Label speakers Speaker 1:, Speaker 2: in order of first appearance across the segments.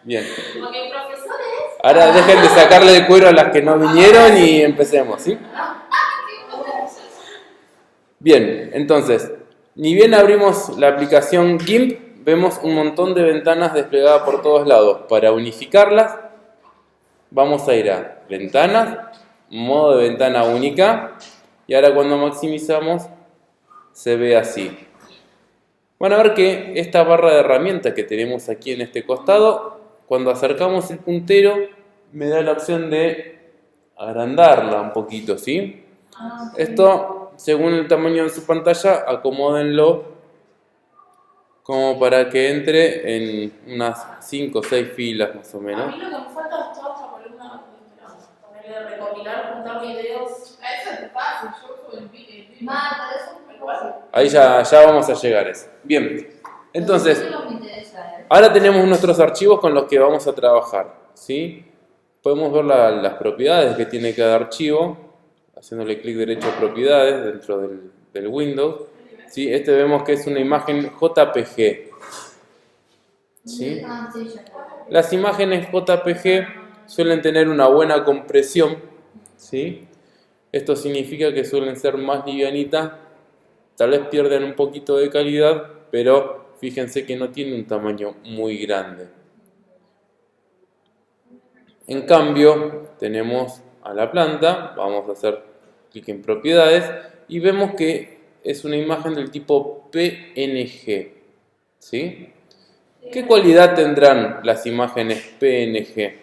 Speaker 1: Bien.
Speaker 2: Porque profesores.
Speaker 1: Ahora dejen de sacarle el cuero a las que no vinieron y empecemos, ¿sí? Bien, entonces, ni bien abrimos la aplicación GIMP, vemos un montón de ventanas desplegadas por todos lados. Para unificarlas, vamos a ir a Ventanas, Modo de ventana única, y ahora cuando maximizamos, se ve así. Van a ver que esta barra de herramientas que tenemos aquí en este costado, cuando acercamos el puntero, me da la opción de agrandarla un poquito, ¿sí? Esto, según el tamaño de su pantalla, acomódenlo como para que entre en unas 5 o 6 filas más o
Speaker 2: A
Speaker 1: menos.
Speaker 2: mí lo que me falta es toda esta columna, ponerle recopilar, juntar videos. Eso es fácil, yo subo el video.
Speaker 1: Ahí ya vamos a llegar a eso. Bien, entonces, ahora tenemos nuestros archivos con los que vamos a trabajar, ¿sí? Podemos ver las propiedades que tiene cada archivo, haciéndole clic derecho a propiedades dentro del Windows. ¿Sí? Este vemos que es una imagen JPG. ¿Sí? Las imágenes JPG suelen tener una buena compresión, ¿sí? Esto significa que suelen ser más livianitas, tal vez pierden un poquito de calidad, pero fíjense que no tiene un tamaño muy grande. En cambio, tenemos a la planta, vamos a hacer clic en propiedades y vemos que es una imagen del tipo PNG, ¿sí? ¿Qué cualidad tendrán las imágenes PNG?
Speaker 2: Que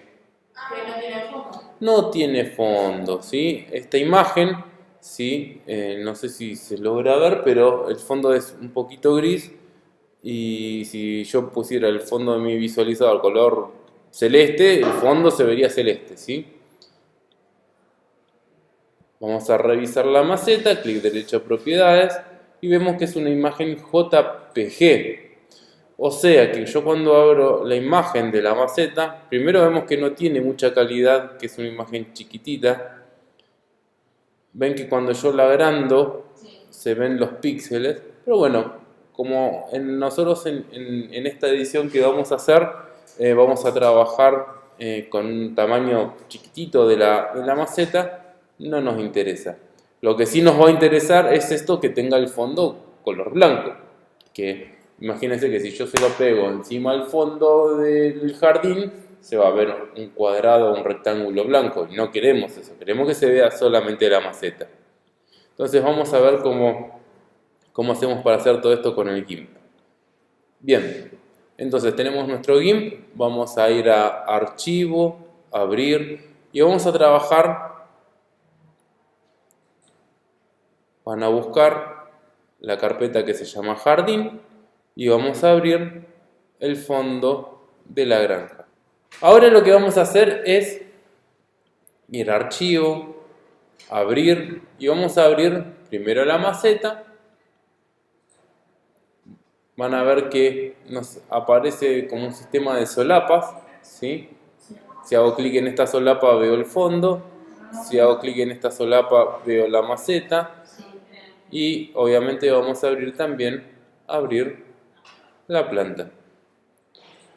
Speaker 2: no tiene fondo.
Speaker 1: No tiene fondo, ¿sí? Esta imagen, ¿sí? No sé si se logra ver, pero el fondo es un poquito gris y si yo pusiera el fondo de mi visualizador color celeste, el fondo se vería celeste, ¿sí? Vamos a revisar la maceta, clic derecho a propiedades y vemos que es una imagen JPG. O sea que yo cuando abro la imagen de la maceta, primero vemos que no tiene mucha calidad, que es una imagen chiquitita. Ven que cuando yo la agrando se ven los píxeles, pero bueno, como nosotros en esta edición que vamos a hacer, vamos a trabajar con un tamaño chiquitito de la maceta, no nos interesa. Lo que sí nos va a interesar es esto que tenga el fondo color blanco, que imagínense que si yo se lo pego encima del fondo del jardín, se va a ver un cuadrado o un rectángulo blanco. Y no queremos eso, queremos que se vea solamente la maceta. Entonces vamos a ver cómo hacemos para hacer todo esto con el GIMP. Bien, entonces tenemos nuestro GIMP, vamos a ir a Archivo, Abrir, y vamos a trabajar. Van a buscar la carpeta que se llama Jardín y vamos a abrir el fondo de la granja. Ahora lo que vamos a hacer es ir a Archivo, Abrir y vamos a abrir primero la maceta. Van a ver que nos aparece como un sistema de solapas, ¿sí? Si hago clic en esta solapa veo el fondo, si hago clic en esta solapa veo la maceta. Y obviamente vamos a abrir también la planta.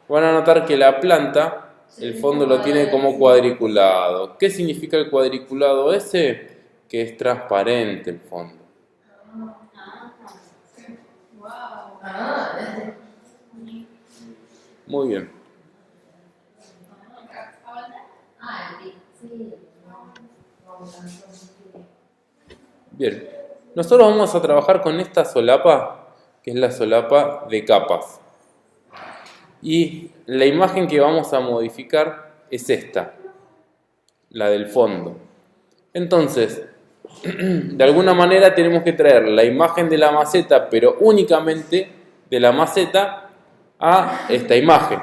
Speaker 1: Van a notar que la planta, el fondo lo tiene como cuadriculado. ¿Qué significa el cuadriculado ese? Que es transparente el fondo. Muy bien. Bien. Nosotros vamos a trabajar con esta solapa, que es la solapa de capas. Y la imagen que vamos a modificar es esta, la del fondo. Entonces, de alguna manera tenemos que traer la imagen de la maceta, pero únicamente de la maceta a esta imagen.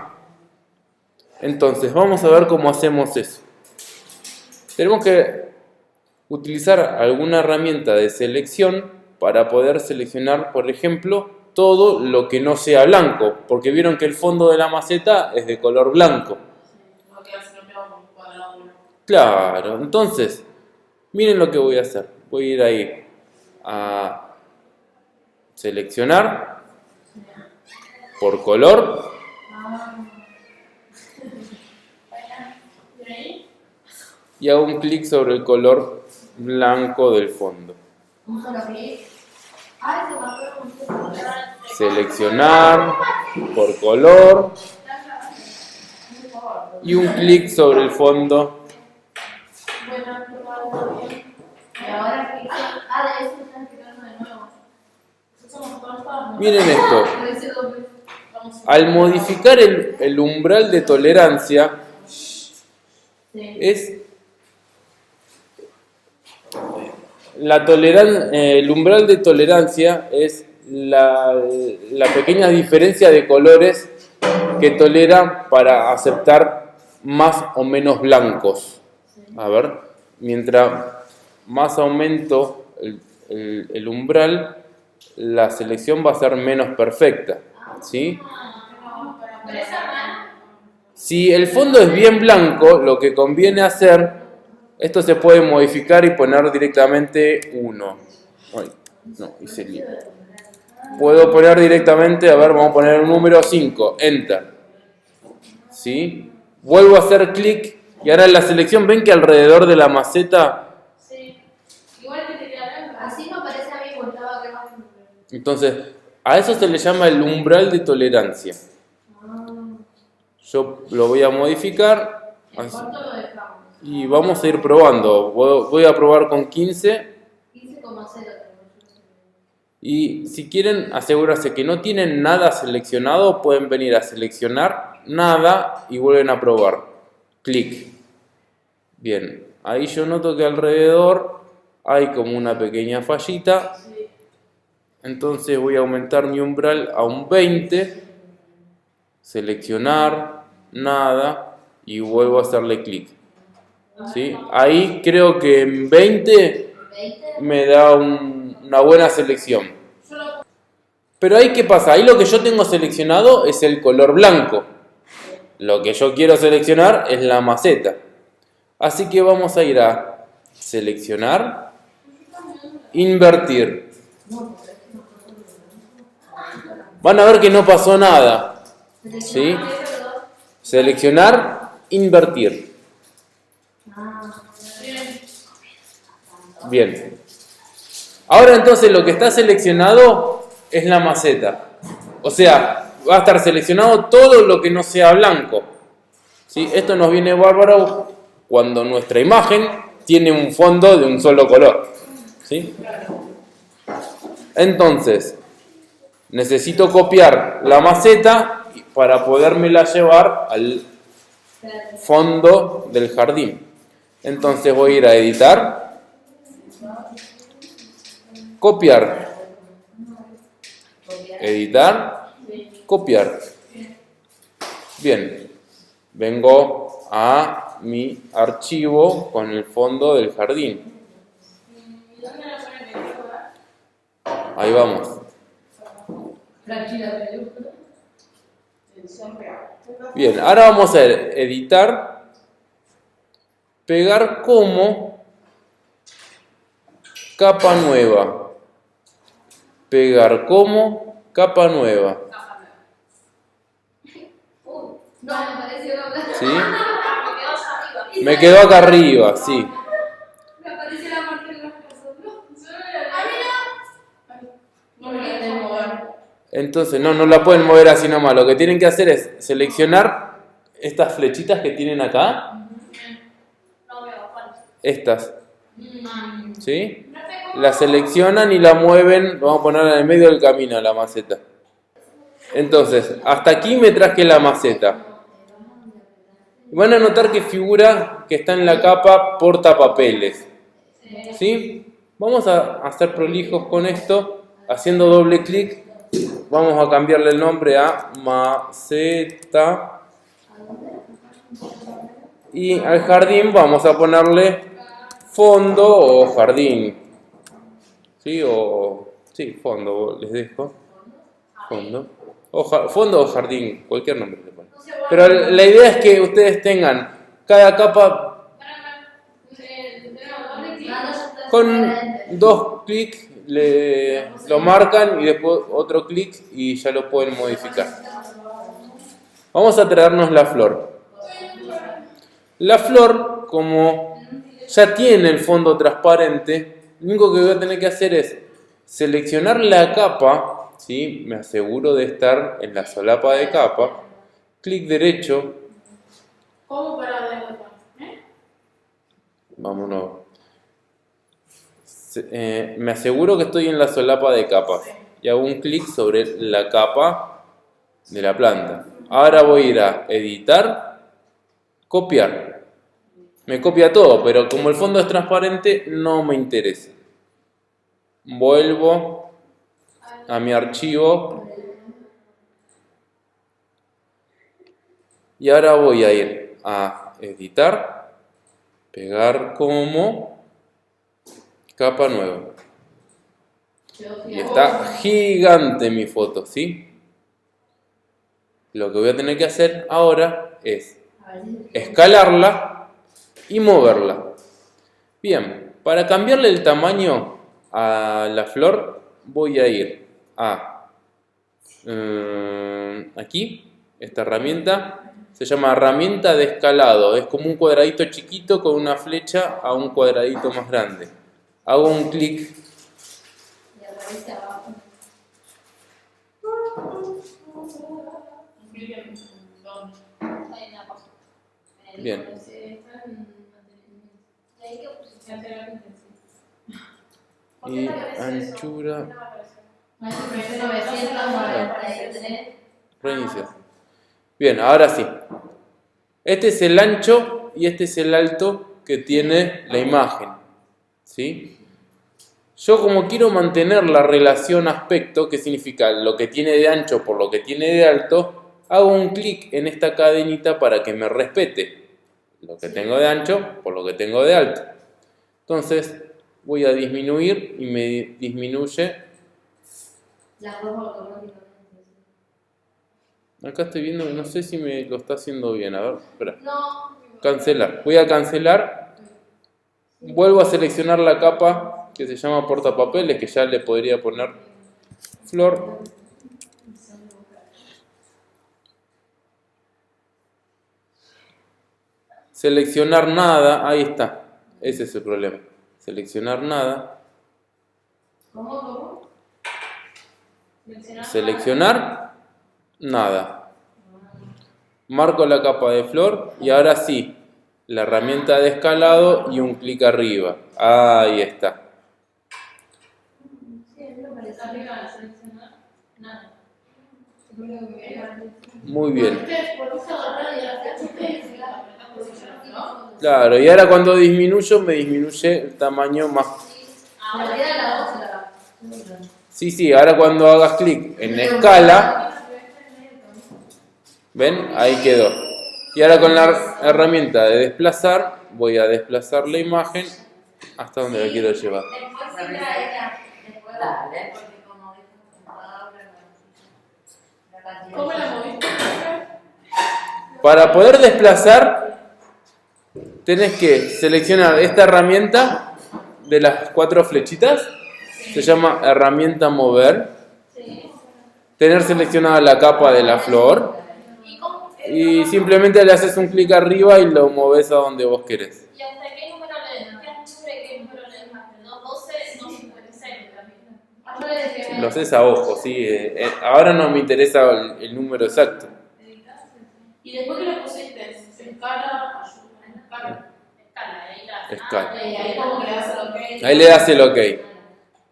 Speaker 1: Entonces, vamos a ver cómo hacemos eso. Tenemos que utilizar alguna herramienta de selección para poder seleccionar, por ejemplo, todo lo que no sea blanco, porque vieron que el fondo de la maceta es de color blanco. Claro, entonces, miren lo que voy a hacer. Voy a ir ahí a seleccionar por color Y hago un clic sobre el color blanco del fondo. Seleccionar por color y un clic sobre el fondo. Miren esto. Al modificar el umbral de tolerancia, el umbral de tolerancia es la pequeña diferencia de colores que tolera para aceptar más o menos blancos. A ver, mientras más aumento el umbral, la selección va a ser menos perfecta, ¿sí? Si el fondo es bien blanco, lo que conviene hacer, esto se puede modificar y poner directamente 1. Ay, no, hice lío. Puedo poner directamente, a ver, vamos a poner un número 5, Enter. ¿Sí? Vuelvo a hacer clic y ahora en la selección, ¿ven que alrededor de la maceta?
Speaker 2: Sí. Igual que te queda así me parece a mí cuando estaba grabando.
Speaker 1: Entonces, a eso se le llama el umbral de tolerancia. Yo lo voy a modificar así, y vamos a ir probando. Voy a probar con 15.
Speaker 2: 15,0.
Speaker 1: Y si quieren asegurarse que no tienen nada seleccionado, pueden venir a seleccionar nada y vuelven a probar. Clic. Bien, ahí yo noto que alrededor hay como una pequeña fallita. Entonces voy a aumentar mi umbral a un 20. Seleccionar, nada, y vuelvo a hacerle clic. ¿Sí? Ahí creo que en 20 me da una buena selección. Pero ahí, ¿qué pasa? Ahí lo que yo tengo seleccionado es el color blanco. Lo que yo quiero seleccionar es la maceta. Así que vamos a ir a seleccionar, invertir. Van a ver que no pasó nada. ¿Sí? Seleccionar, invertir. Bien. Ahora entonces lo que está seleccionado es la maceta. O sea, va a estar seleccionado todo lo que no sea blanco. ¿Sí? Esto nos viene bárbaro cuando nuestra imagen tiene un fondo de un solo color. ¿Sí? Entonces, necesito copiar la maceta para podérmela llevar al fondo del jardín. Entonces voy a ir a editar, copiar, editar, copiar. Bien, vengo a mi archivo con el fondo del jardín. Ahí vamos. Bien, ahora vamos a editar, pegar como capa nueva, pegar como capa nueva. ¿Sí? Me quedó acá arriba, sí. Entonces, no la pueden mover así nomás. Lo que tienen que hacer es seleccionar estas flechitas que tienen acá. Estas. ¿Sí? La seleccionan y la mueven. Vamos a poner en el medio del camino la maceta. Entonces, hasta aquí me traje la maceta. Van a notar que figura que está en la capa portapapeles. ¿Sí? Vamos a ser prolijos con esto. Haciendo doble clic. Vamos a cambiarle el nombre a maceta. Y al jardín vamos a ponerle fondo o jardín. ¿Sí? Sí, fondo, les dejo. Fondo. Fondo o jardín, cualquier nombre le ponen. Pero la idea es que ustedes tengan cada capa con 2 clics. Lo marcan y después otro clic y ya lo pueden modificar. Vamos a traernos la flor. La flor, como ya tiene el fondo transparente, lo único que voy a tener que hacer es seleccionar la capa, ¿sí? Me aseguro de estar en la solapa de capa, clic derecho,
Speaker 2: ¿Cómo para de vuelta?
Speaker 1: vámonos. Me aseguro que estoy en la solapa de capas y hago un clic sobre la capa de la planta. Ahora voy a ir a editar, copiar. Me copia todo, pero como el fondo es transparente no me interesa. Vuelvo a mi archivo y ahora voy a ir a editar, pegar como capa nueva. Y está gigante mi foto, ¿sí? Lo que voy a tener que hacer ahora es escalarla y moverla. Bien, para cambiarle el tamaño a la flor voy a ir a aquí, esta herramienta se llama herramienta de escalado, es como un cuadradito chiquito con una flecha a un cuadradito más grande. Hago un clic bien. Y anchura. Reiniciar. Bien, ahora sí. Este es el ancho y este es el alto que tiene la imagen. ¿Sí? Yo como quiero mantener la relación aspecto, que significa lo que tiene de ancho por lo que tiene de alto, hago un clic en esta cadenita para que me respete lo que tengo de ancho por lo que tengo de alto. Entonces voy a disminuir y me disminuye. Acá estoy viendo que no sé si me lo está haciendo bien. A ver, espera. Cancelar. Voy a cancelar. Vuelvo a seleccionar la capa que se llama portapapeles, que ya le podría poner flor. Seleccionar nada, ahí está. Ese es el problema. Seleccionar nada.
Speaker 2: ¿Cómo?
Speaker 1: Seleccionar nada. Marco la capa de flor y ahora sí, la herramienta de escalado y un clic arriba. Ahí está. Muy bien. Claro, y ahora cuando disminuyo me disminuye el tamaño más. Sí, ahora cuando hagas clic en escala, ¿ven? Ahí quedó. Y ahora con la herramienta de desplazar, voy a desplazar la imagen hasta donde la quiero llevar.
Speaker 2: ¿Cómo la moviste?
Speaker 1: Para poder desplazar, tenés que seleccionar esta herramienta de las 4 flechitas. Se llama herramienta mover. Tener seleccionada la capa de la flor. Y simplemente le haces un clic arriba y lo moves a donde vos querés.
Speaker 2: ¿Y hasta qué número le das? ¿Qué altura y qué número le das? ¿No? 12, no 56.
Speaker 1: Lo haces a ojo, sí. Ahora no me interesa el número exacto.
Speaker 2: Y después que lo pusiste, escala,
Speaker 1: Escala.
Speaker 2: ahí como que le das el ok.
Speaker 1: Ahí le das el ok.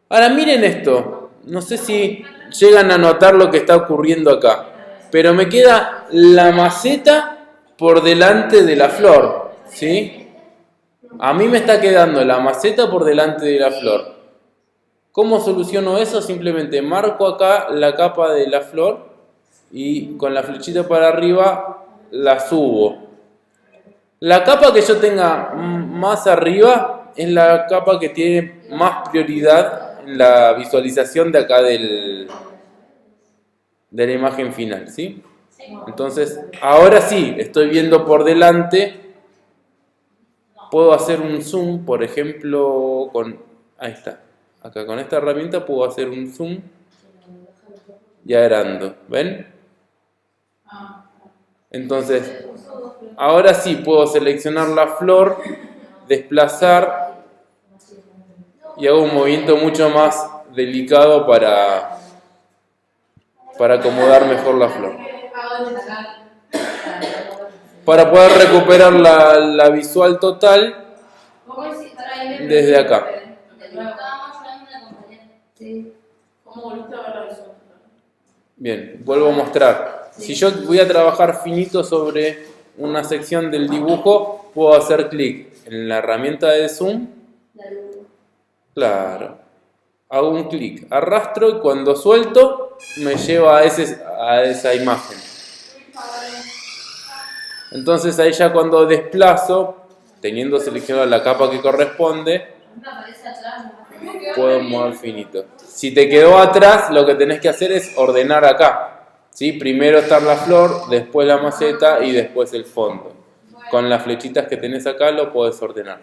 Speaker 1: Ahora miren esto. No sé si llegan a notar lo que está ocurriendo acá. Pero me queda la maceta por delante de la flor. ¿Sí? A mí me está quedando la maceta por delante de la flor. ¿Cómo soluciono eso? Simplemente marco acá la capa de la flor y con la flechita para arriba la subo. La capa que yo tenga más arriba es la capa que tiene más prioridad en la visualización de acá de la imagen final, ¿sí? Entonces, ahora sí, estoy viendo por delante. Puedo hacer un zoom, por ejemplo, ahí está. Acá con esta herramienta puedo hacer un zoom y agrando. ¿Ven? Entonces, ahora sí puedo seleccionar la flor, desplazar y hago un movimiento mucho más delicado para acomodar mejor la flor. Para poder recuperar la visual total desde acá. Bien, vuelvo a mostrar. Si yo voy a trabajar finito sobre una sección del dibujo, puedo hacer clic en la herramienta de zoom. Claro. Hago un clic, arrastro y cuando suelto me lleva a esa imagen. Entonces ahí ya cuando desplazo, teniendo seleccionada la capa que corresponde, puedo mover finito. Si te quedó atrás, lo que tenés que hacer es ordenar acá. ¿Sí? Primero está la flor, después la maceta y después el fondo. Con las flechitas que tenés acá lo podés ordenar.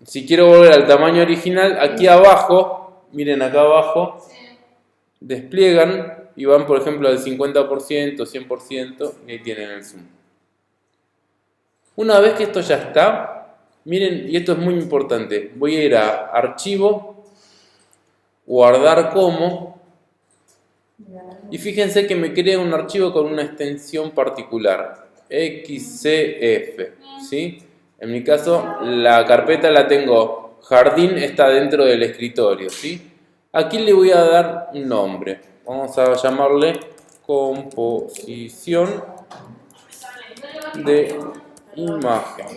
Speaker 1: Si quiero volver al tamaño original, aquí abajo, miren acá abajo, despliegan y van por ejemplo al 50%, 100% y ahí tienen el zoom. Una vez que esto ya está, miren, y esto es muy importante, voy a ir a Archivo, Guardar como, y fíjense que me crea un archivo con una extensión particular, XCF, ¿sí? En mi caso, la carpeta la tengo, jardín está dentro del escritorio, ¿sí? Aquí le voy a dar un nombre, vamos a llamarle composición de imagen.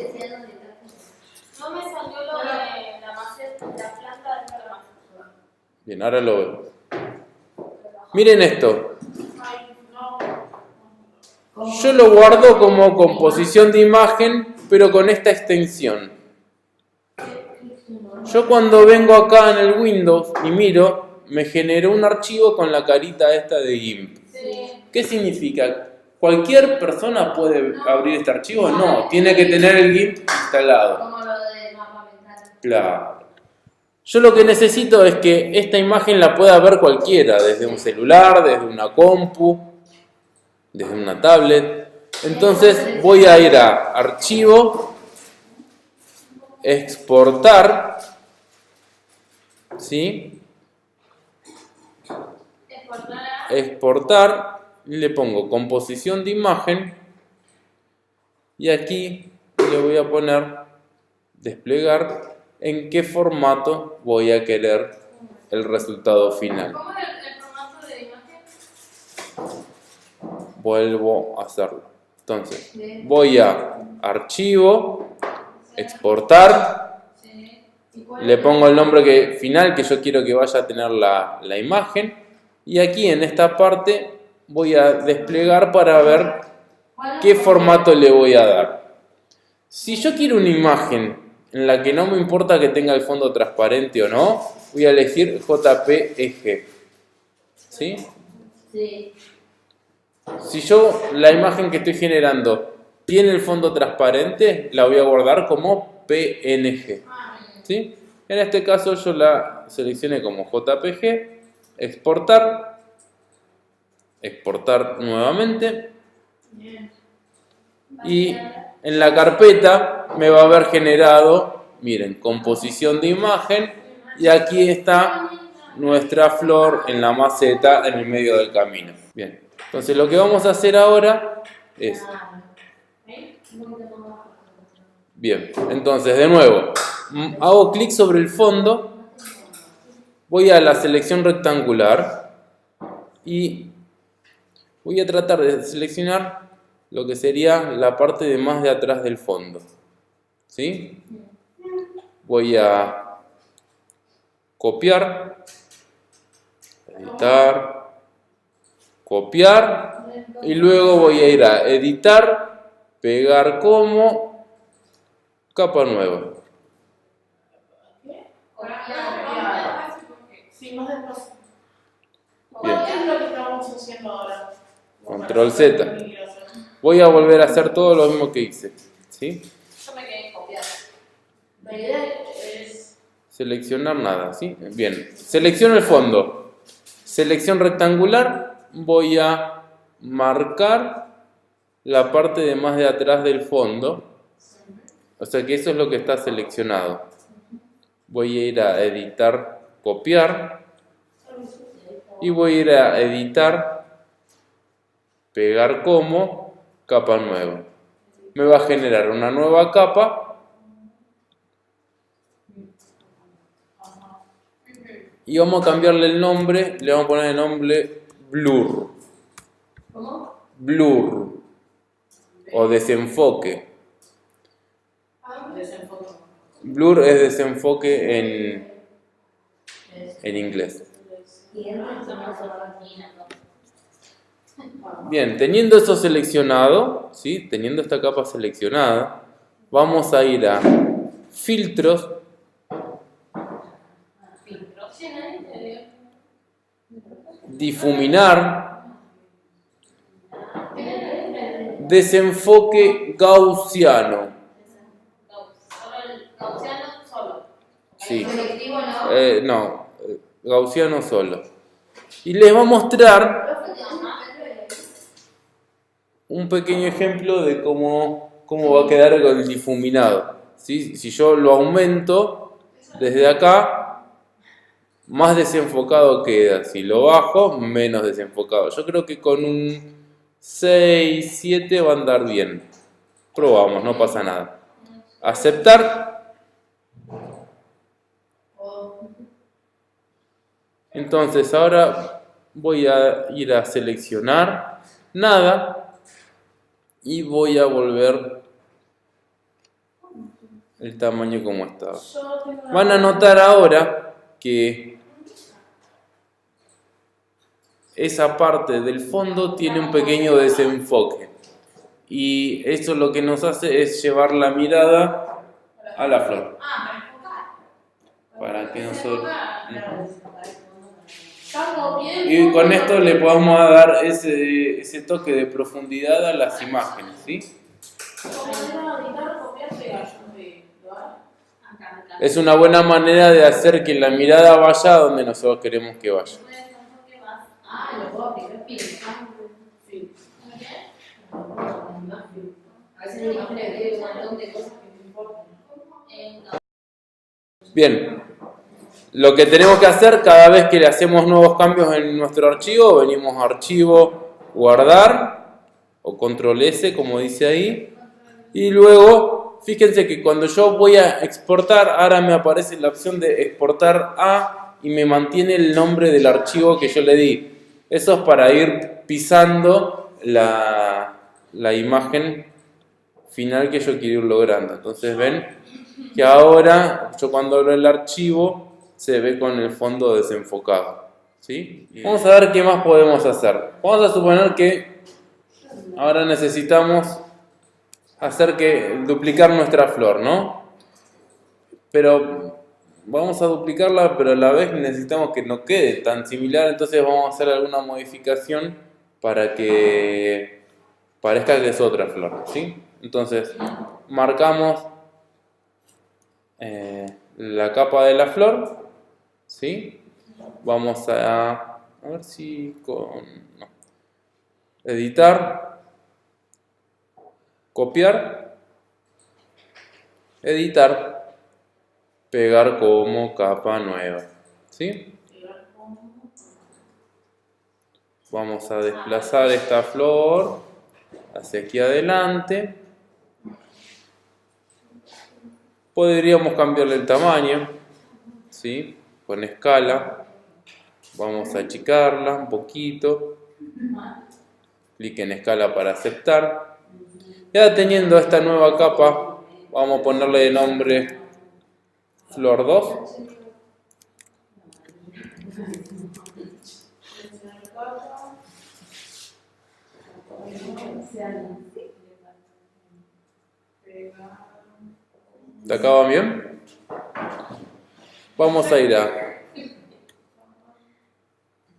Speaker 2: No me salió lo de la maceta, la planta de la maceta.
Speaker 1: Bien, ahora lo veo. Miren esto. Yo lo guardo como composición de imagen, pero con esta extensión. Yo cuando vengo acá en el Windows y miro, me generó un archivo con la carita esta de GIMP. ¿Qué significa? ¿Cualquier persona puede abrir este archivo? No, tiene que tener el GIMP instalado.
Speaker 3: Como lo de mapa mental.
Speaker 1: Claro. Yo lo que necesito es que esta imagen la pueda ver cualquiera, desde un celular, desde una compu, desde una tablet. Entonces voy a ir a Archivo, Exportar, ¿sí? Exportar, y le pongo composición de imagen y aquí le voy a poner desplegar en qué formato voy a querer el resultado final.
Speaker 2: ¿Cómo es el formato de imagen?
Speaker 1: Vuelvo a hacerlo. Entonces, voy a Archivo, Exportar, le pongo el nombre final que yo quiero que vaya a tener la imagen y aquí en esta parte voy a desplegar para ver qué formato le voy a dar. Si yo quiero una imagen en la que no me importa que tenga el fondo transparente o no, voy a elegir JPEG. ¿Sí?
Speaker 3: Sí.
Speaker 1: Si yo la imagen que estoy generando tiene el fondo transparente, la voy a guardar como PNG. ¿Sí? En este caso yo la seleccioné como JPG, exportar, exportar nuevamente y en la carpeta me va a haber generado, miren, composición de imagen y aquí está nuestra flor en la maceta en el medio del camino. Bien, entonces lo que vamos a hacer ahora es... Bien, entonces de nuevo, hago clic sobre el fondo, voy a la selección rectangular y voy a tratar de seleccionar lo que sería la parte de más de atrás del fondo. ¿Sí? Voy a copiar, editar, copiar y luego voy a ir a editar, pegar como, capa nueva.
Speaker 2: Sí, más despacio.
Speaker 1: Bien.
Speaker 2: ¿Qué es lo que estamos haciendo ahora?
Speaker 1: Control Z. Voy a volver a hacer todo lo mismo que hice. ¿Sí?
Speaker 2: Yo me quedé copiando.
Speaker 3: La idea es...
Speaker 1: Seleccionar nada, ¿sí? Bien. Selecciono el fondo. Selección rectangular voy a marcar la parte de más de atrás del fondo. O sea que eso es lo que está seleccionado. Voy a ir a editar, copiar. Y voy a ir a editar, pegar como, capa nueva. Me va a generar una nueva capa. Y vamos a cambiarle el nombre, le vamos a poner el nombre Blur.
Speaker 3: ¿Cómo?
Speaker 1: Blur. O desenfoque.
Speaker 2: Desenfoque.
Speaker 1: Blur es desenfoque en inglés. Bien, teniendo eso seleccionado, ¿sí? Teniendo esta capa seleccionada, vamos a ir a filtros, difuminar, desenfoque gaussiano.
Speaker 3: Gaussiano solo.
Speaker 1: Sí.
Speaker 3: Selectivo no.
Speaker 1: No, gaussiano solo. Y les voy a mostrar un pequeño ejemplo de cómo va a quedar el difuminado. ¿Sí? Si yo lo aumento desde acá, más desenfocado queda. Si lo bajo, menos desenfocado. Yo creo que con un 6, 7 va a andar bien. Probamos, no pasa nada. Aceptar. Entonces ahora voy a ir a seleccionar nada. Y voy a volver el tamaño como estaba. Van a notar ahora que esa parte del fondo tiene un pequeño desenfoque. Y eso lo que nos hace es llevar la mirada a la flor. Para que nosotros... Y con esto le podemos dar ese toque de profundidad a las imágenes, ¿sí? Es una buena manera de hacer que la mirada vaya a donde nosotros queremos que vaya. Bien, lo que tenemos que hacer cada vez que le hacemos nuevos cambios en nuestro archivo, venimos a archivo, guardar, o control S como dice ahí, y luego, fíjense que cuando yo voy a exportar, ahora me aparece la opción de exportar a, y me mantiene el nombre del archivo que yo le di. Eso es para ir pisando la imagen final que yo quiero ir logrando. Entonces ven que ahora, yo cuando abro el archivo, se ve con el fondo desenfocado, ¿sí? Vamos a ver qué más podemos hacer. Vamos a suponer que ahora necesitamos duplicar nuestra flor, ¿no? Pero vamos a duplicarla, pero a la vez necesitamos que no quede tan similar, entonces vamos a hacer alguna modificación para que parezca que es otra flor, ¿sí? Entonces marcamos la capa de la flor, ¿sí? Vamos a ver si no. Editar, copiar, editar, pegar como capa nueva, ¿sí? Vamos a desplazar esta flor hacia aquí adelante. Podríamos cambiarle el tamaño, ¿sí? Con escala. Vamos a achicarla un poquito. Clic en escala para aceptar. Ya teniendo esta nueva capa, vamos a ponerle de nombre Flor 2. ¿Te acaba bien? Vamos a ir a...
Speaker 2: Yo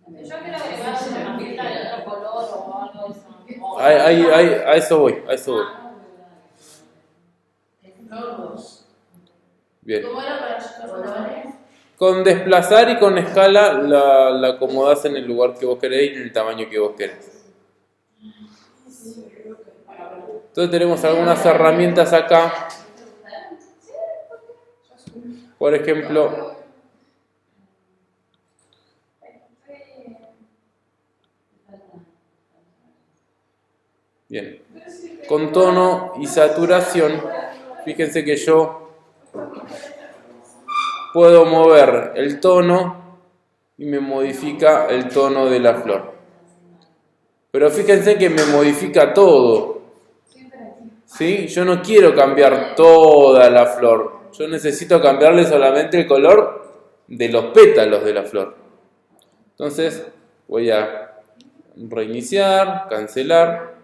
Speaker 2: creo que va a ser una pinta de otro color o algo de eso.
Speaker 1: a eso voy,
Speaker 2: Flor 2.
Speaker 1: Bien.
Speaker 2: ¿Cómo era para los colores?
Speaker 1: Con desplazar y con escala la acomodás en el lugar que vos querés y en el tamaño que vos querés. Entonces tenemos algunas herramientas acá. Por ejemplo, bien, con tono y saturación, fíjense que yo puedo mover el tono y me modifica el tono de la flor. Pero fíjense que me modifica todo. ¿Sí? Yo no quiero cambiar toda la flor. Yo necesito cambiarle solamente el color de los pétalos de la flor. Entonces voy a reiniciar, cancelar.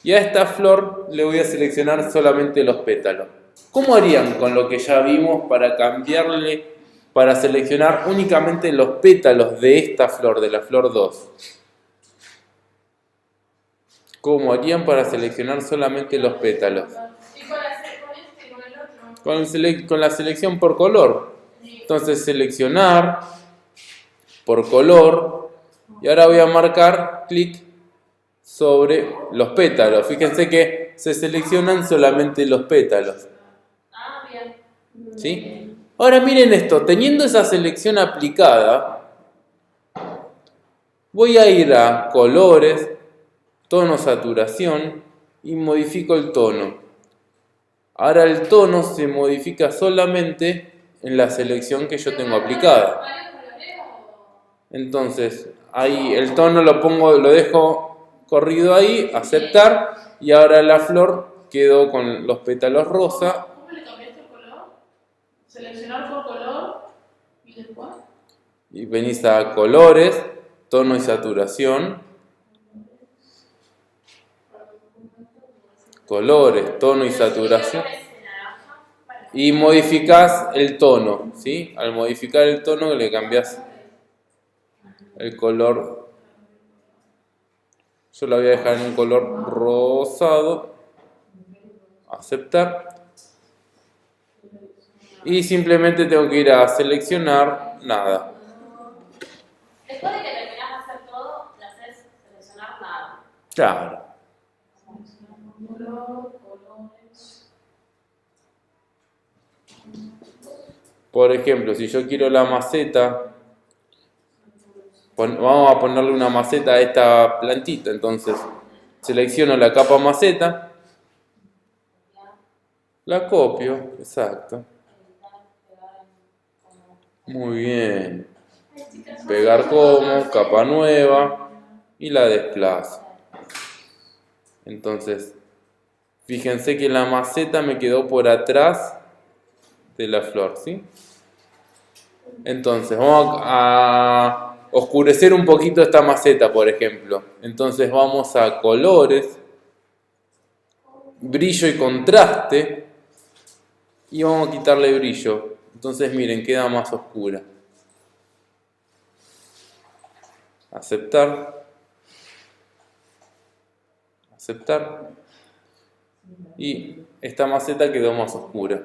Speaker 1: Y a esta flor le voy a seleccionar solamente los pétalos. ¿Cómo harían con lo que ya vimos para cambiarle, para seleccionar únicamente los pétalos de esta flor, de la flor 2? ¿Cómo harían para seleccionar solamente los pétalos?
Speaker 2: ¿Y con este y con el otro?
Speaker 1: Con la selección por color. Entonces seleccionar por color y ahora voy a marcar clic sobre los pétalos. Fíjense que se seleccionan solamente los pétalos.
Speaker 2: Ah, bien.
Speaker 1: ¿Sí? Ahora miren esto, teniendo esa selección aplicada, voy a ir a colores, tono, saturación y modifico el tono. Ahora el tono se modifica solamente en la selección que yo tengo aplicada. Entonces, ahí el tono lo dejo corrido ahí, aceptar, y ahora la flor quedó con los pétalos rosa.
Speaker 2: ¿Cómo le cambiaste el color? Seleccionar por color y después.
Speaker 1: Y venís a colores, tono y saturación. Colores, tono y saturación. Y modificás el tono, ¿sí? Al modificar el tono le cambiás el color. Yo la voy a dejar en un color rosado. Aceptar. Y simplemente tengo que ir a seleccionar nada.
Speaker 3: Después de que terminás de hacer todo, le haces seleccionar nada.
Speaker 1: Claro.
Speaker 2: Colores.
Speaker 1: Por ejemplo, si yo quiero la maceta, vamos a ponerle una maceta a esta plantita. Entonces, selecciono la capa maceta, la copio, exacto. Muy bien. Pegar como, capa nueva y la desplazo. Entonces, fíjense que la maceta me quedó por atrás de la flor, ¿sí? Entonces, vamos a oscurecer un poquito esta maceta, por ejemplo. Entonces vamos a colores, brillo y contraste, y vamos a quitarle brillo. Entonces, miren, queda más oscura. Aceptar. Aceptar. Y esta maceta quedó más oscura.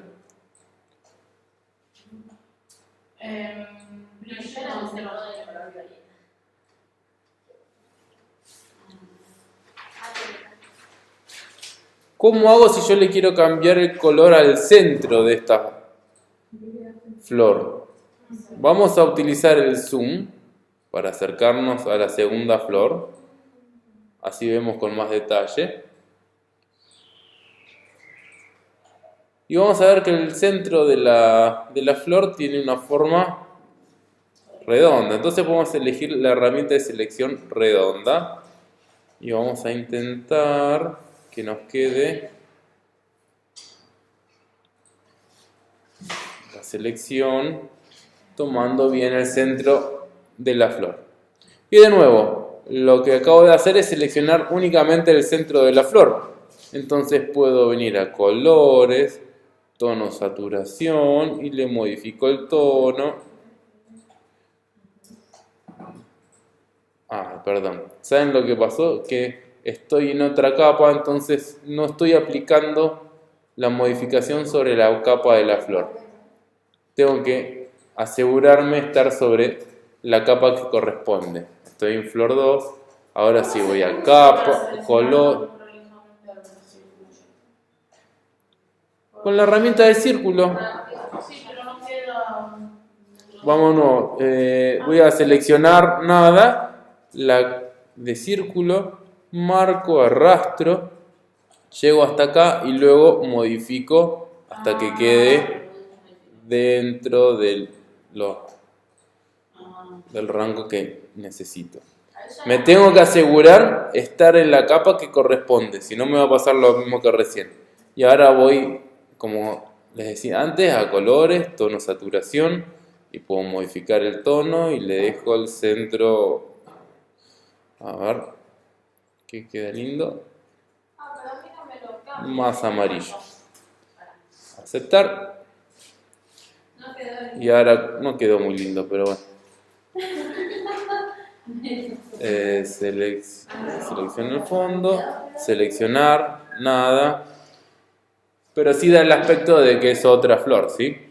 Speaker 1: ¿Cómo hago si yo le quiero cambiar el color al centro de esta flor? Vamos a utilizar el zoom para acercarnos a la segunda flor. Así vemos con más detalle. Y vamos a ver que el centro de la flor tiene una forma redonda. Entonces podemos elegir la herramienta de selección redonda. Y vamos a intentar que nos quede la selección tomando bien el centro de la flor. Y de nuevo, lo que acabo de hacer es seleccionar únicamente el centro de la flor. Entonces puedo venir a colores, tono, saturación y le modifico el tono. Perdón. ¿Saben lo que pasó? Que estoy en otra capa, entonces no estoy aplicando la modificación sobre la capa de la flor. Tengo que asegurarme estar sobre la capa que corresponde. Estoy en flor 2, ahora sí voy a capa, color. Con la herramienta de círculo.
Speaker 2: Sí, pero no queda.
Speaker 1: Vámonos, voy a seleccionar nada, la de círculo, marco, arrastro, llego hasta acá y luego modifico hasta que quede dentro del rango que necesito. Me tengo que asegurar estar en la capa que corresponde, si no me va a pasar lo mismo que recién. Y ahora voy, como les decía antes, a colores, tono, saturación, y puedo modificar el tono y le dejo el centro, a ver, que queda lindo, más amarillo. Aceptar. Y ahora no quedó muy lindo, pero bueno. Selecciono el fondo, seleccionar, nada, pero sí da el aspecto de que es otra flor, ¿sí?